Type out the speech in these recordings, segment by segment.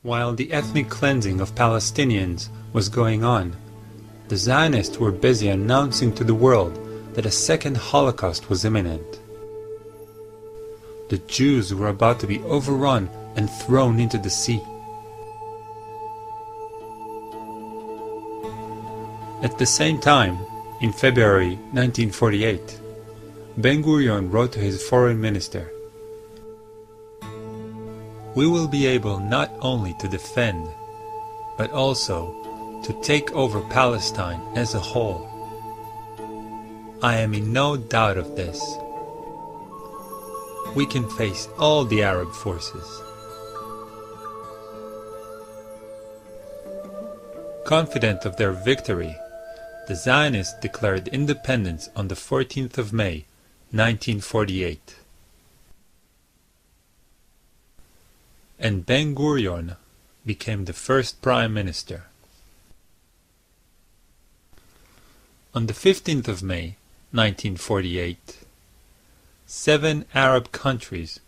While the ethnic cleansing of Palestinians was going on, the Zionists were busy announcing to the world that a second Holocaust was imminent. The Jews were about to be overrun and thrown into the sea. At the same time, in February 1948, Ben-Gurion wrote to his foreign minister, "We will be able not only to defend, but also to take over Palestine as a whole. I am in no doubt of this. We can face all the Arab forces." Confident of their victory, the Zionists declared independence on the 14th of May, 1948. And Ben-Gurion became the first prime minister. On the 15th of May, 1948, 7 Arab countries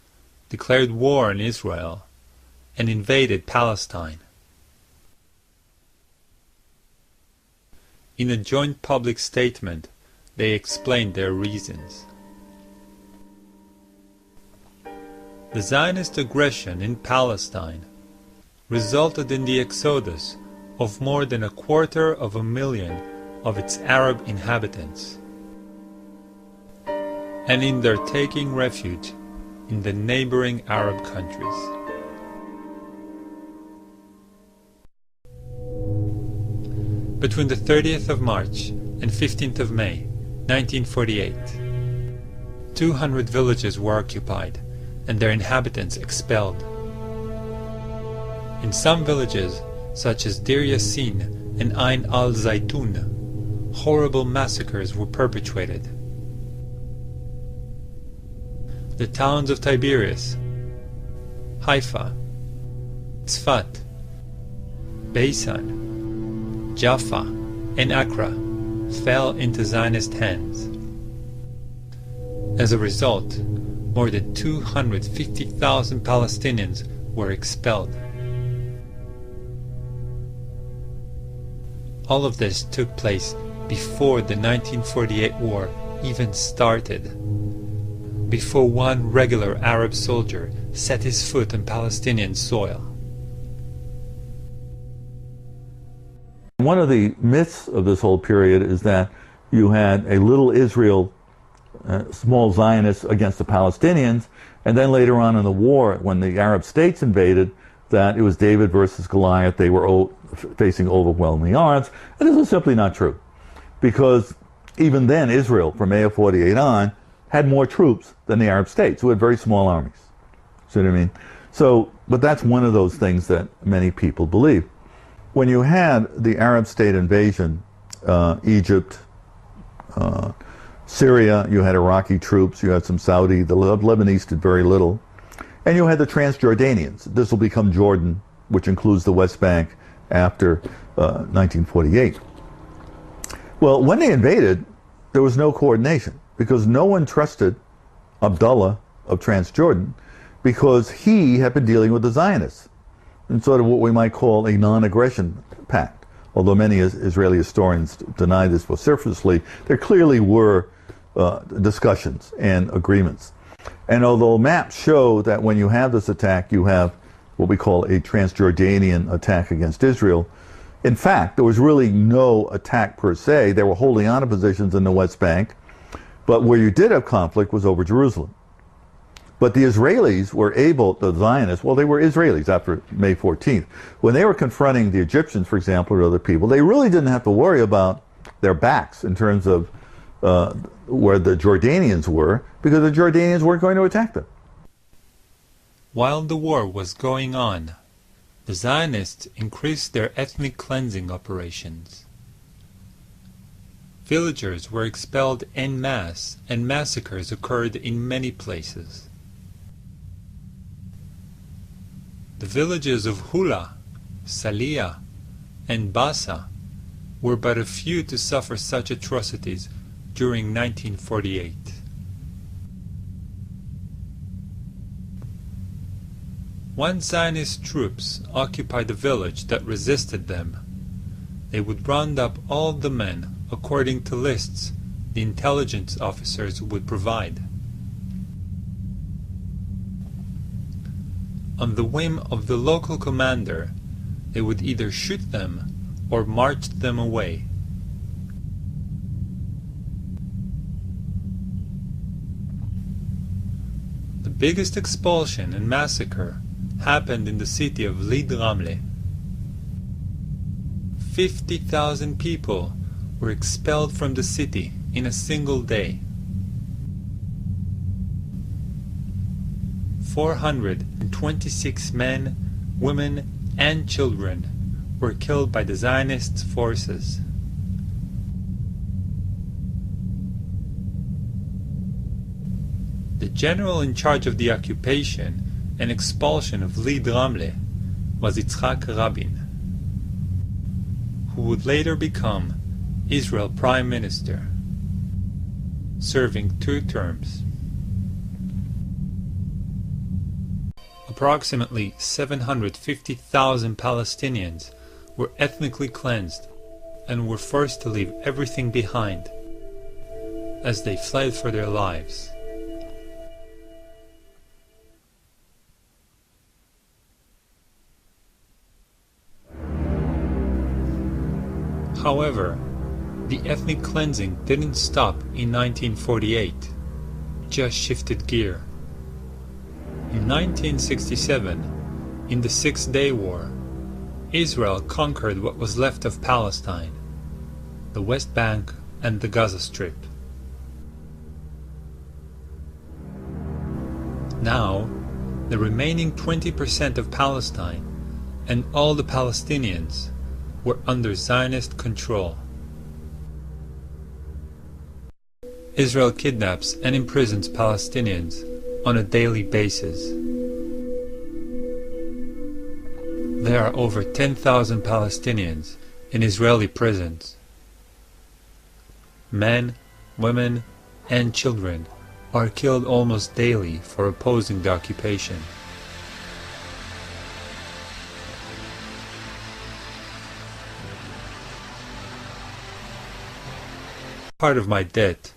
declared war on Israel and invaded Palestine. In a joint public statement, they explained their reasons. The Zionist aggression in Palestine resulted in the exodus of more than 250,000 of its Arab inhabitants, and in their taking refuge in the neighboring Arab countries. Between the 30th of March and 15th of May, 1948, 200 villages were occupied and their inhabitants expelled. In some villages, such as Deir Yassin and Ain al-Zaytun, horrible massacres were perpetrated. The towns of Tiberias, Haifa, Tzfat, Beisan, Jaffa, and Accra fell into Zionist hands. As a result, more than 250,000 Palestinians were expelled. All of this took place before the 1948 war even started, before one regular Arab soldier set his foot on Palestinian soil. One of the myths of this whole period is that you had a little Israel, small Zionists against the Palestinians, and then later on in the war, when the Arab states invaded, that it was David versus Goliath. They were facing overwhelming odds, and this was simply not true, because even then Israel, from May of 48 on, had more troops than the Arab states, who had very small armies. See what I mean? So, but that's one of those things that many people believe. When you had the Arab state invasion, Egypt, Syria, you had Iraqi troops, you had some Saudi, the Lebanese did very little, and you had the Transjordanians. This will become Jordan, which includes the West Bank after 1948. Well, when they invaded, there was no coordination, because no one trusted Abdullah of Transjordan, because he had been dealing with the Zionists in sort of what we might call a non-aggression pact. Although many Israeli historians deny this vociferously, there clearly were discussions and agreements. And although maps show that when you have this attack, you have what we call a Transjordanian attack against Israel, in fact, there was really no attack per se. They were holding on to positions in the West Bank, but where you did have conflict was over Jerusalem. But the Israelis were able, the Zionists, well, they were Israelis after May 14th. When they were confronting the Egyptians, for example, or other people, they really didn't have to worry about their backs in terms of where the Jordanians were, because the Jordanians weren't going to attack them. While the war was going on, the Zionists increased their ethnic cleansing operations. Villagers were expelled en masse, and massacres occurred in many places. The villages of Hula, Saliyah, and Bassa were but a few to suffer such atrocities during 1948. Once Zionist troops occupied the village that resisted them, they would round up all the men according to lists the intelligence officers would provide. On the whim of the local commander, they would either shoot them or march them away. The biggest expulsion and massacre happened in the city of Lid Ramle. 50,000 people were expelled from the city in a single day. 426 men, women, and children were killed by the Zionist forces. The general in charge of the occupation and expulsion of Lid Ramle was Yitzhak Rabin, who would later become Israel Prime Minister, serving 2 terms. Approximately 750,000 Palestinians were ethnically cleansed and were forced to leave everything behind as they fled for their lives. However, the ethnic cleansing didn't stop in 1948, it just shifted gear. In 1967, in the Six-Day War, Israel conquered what was left of Palestine, the West Bank and the Gaza Strip. Now, the remaining 20% of Palestine and all the Palestinians were under Zionist control. Israel kidnaps and imprisons Palestinians on a daily basis. There are over 10,000 Palestinians in Israeli prisons. Men, women, and children are killed almost daily for opposing the occupation. Part of my debt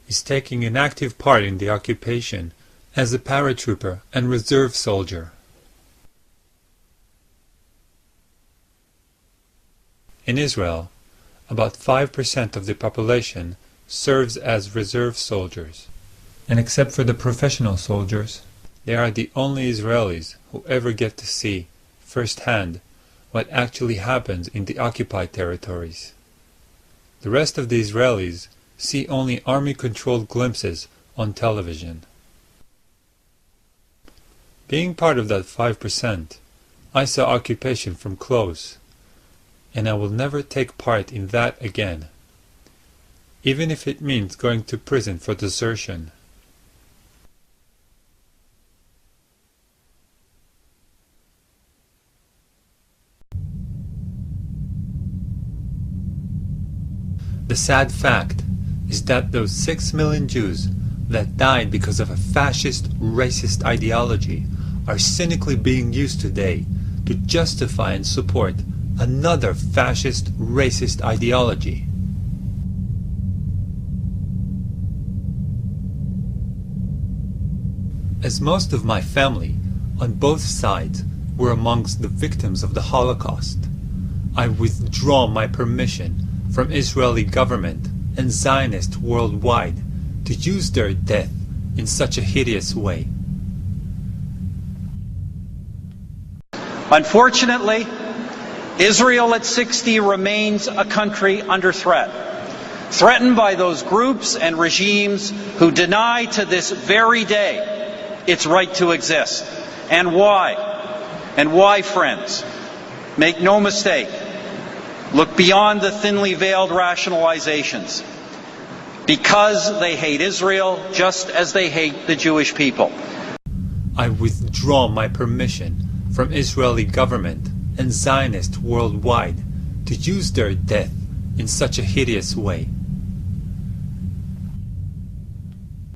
is taking an active part in the occupation as a paratrooper and reserve soldier. In Israel, about 5% of the population serves as reserve soldiers, and except for the professional soldiers, they are the only Israelis who ever get to see firsthand what actually happens in the occupied territories. The rest of the Israelis see only army-controlled glimpses on television. Being part of that 5%, I saw occupation from close, and I will never take part in that again, even if it means going to prison for desertion. The sad fact is that those 6 million Jews that died because of a fascist, racist ideology are cynically being used today to justify and support another fascist, racist ideology. As most of my family, on both sides, were amongst the victims of the Holocaust, I withdraw my permission from Israeli government and Zionists worldwide to use their death in such a hideous way. Unfortunately, Israel at 60 remains a country under threat, threatened by those groups and regimes who deny to this very day its right to exist. And why? And why, friends? Make no mistake. Look beyond the thinly veiled rationalizations. Because they hate Israel just as they hate the Jewish people. I withdraw my permission from Israeli government and Zionists worldwide to use their death in such a hideous way.